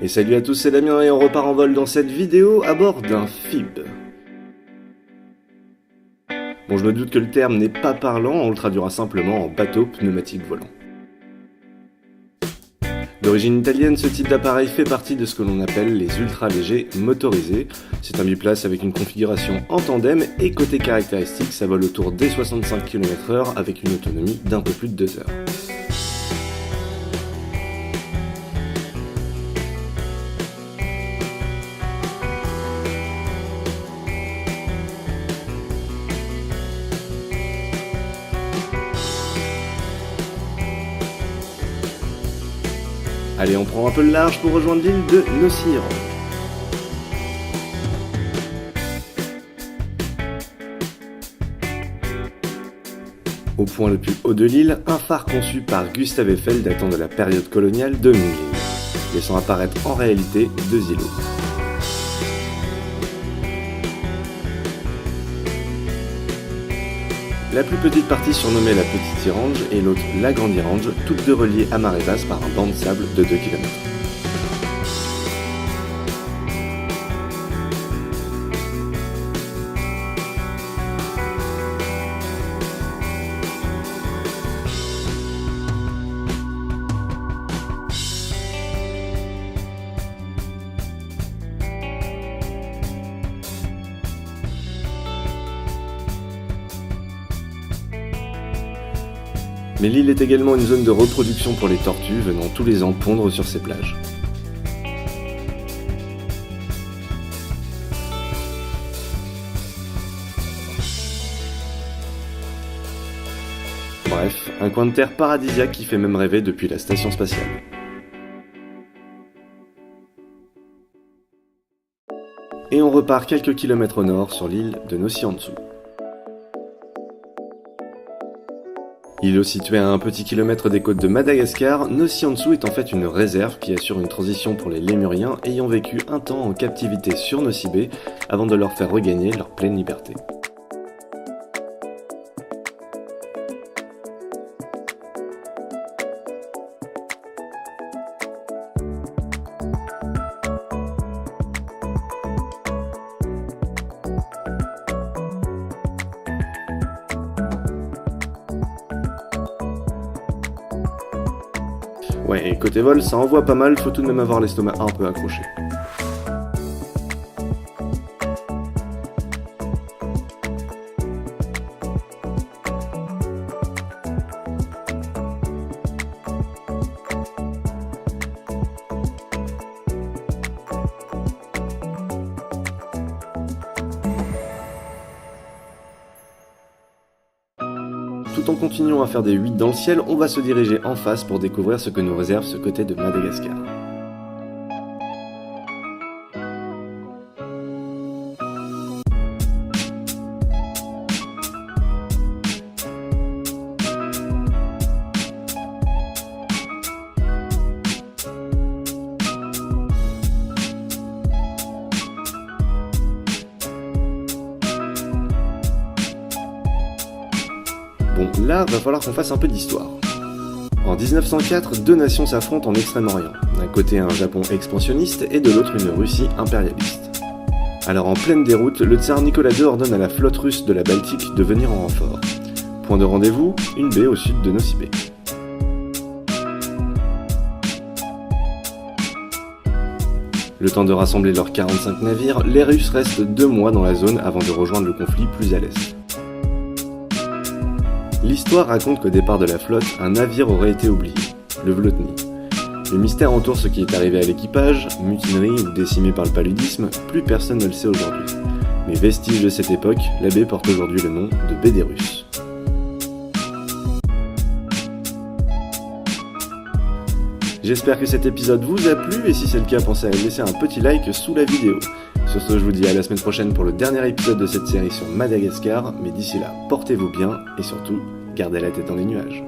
Et salut à tous, c'est Damien et on repart en vol dans cette vidéo à bord d'un FIB. Bon, je me doute que le terme n'est pas parlant, on le traduira simplement en bateau pneumatique volant. D'origine italienne, ce type d'appareil fait partie de ce que l'on appelle les ultra-légers motorisés. C'est un biplace avec une configuration en tandem et côté caractéristiques, ça vole autour des 65 km/h avec une autonomie d'un peu plus de 2 heures. Allez, on prend un peu le large pour rejoindre l'île de Nosy. Au point le plus haut de l'île, un phare conçu par Gustave Eiffel datant de la période coloniale domine l'île, laissant apparaître en réalité 2 îlots. La plus petite partie surnommée la Petite Irange et l'autre la Grande Irange, toutes deux reliées à marée basse par un banc de sable de 2 km. Mais l'île est également une zone de reproduction pour les tortues venant tous les ans pondre sur ces plages. Bref, un coin de terre paradisiaque qui fait même rêver depuis la station spatiale. Et on repart quelques kilomètres au nord sur l'île de Nochy-en-Dessous. Îlot situé à un petit kilomètre des côtes de Madagascar, Nochy-en-Dessous est en fait une réserve qui assure une transition pour les lémuriens ayant vécu un temps en captivité sur Nosy Be avant de leur faire regagner leur pleine liberté. Ouais, et côté vol, ça envoie pas mal, faut tout de même avoir l'estomac un peu accroché. Tout en continuant à faire des 8 dans le ciel, on va se diriger en face pour découvrir ce que nous réserve ce côté de Madagascar. Bon, là, va falloir qu'on fasse un peu d'histoire. En 1904, 2 nations s'affrontent en Extrême-Orient. D'un côté un Japon expansionniste et de l'autre une Russie impérialiste. Alors en pleine déroute, le tsar Nicolas II ordonne à la flotte russe de la Baltique de venir en renfort. Point de rendez-vous, une baie au sud de Nosy Be. Le temps de rassembler leurs 45 navires, les Russes restent 2 mois dans la zone avant de rejoindre le conflit plus à l'est. L'histoire raconte qu'au départ de la flotte, un navire aurait été oublié, le Vlotny. Le mystère entoure ce qui est arrivé à l'équipage, mutinerie ou décimé par le paludisme, plus personne ne le sait aujourd'hui. Mais vestige de cette époque, la baie porte aujourd'hui le nom de baie des Russes. J'espère que cet épisode vous a plu et si c'est le cas, pensez à laisser un petit like sous la vidéo. Sur ce, je vous dis à la semaine prochaine pour le dernier épisode de cette série sur Madagascar, mais d'ici là, portez-vous bien et surtout, gardez la tête dans les nuages.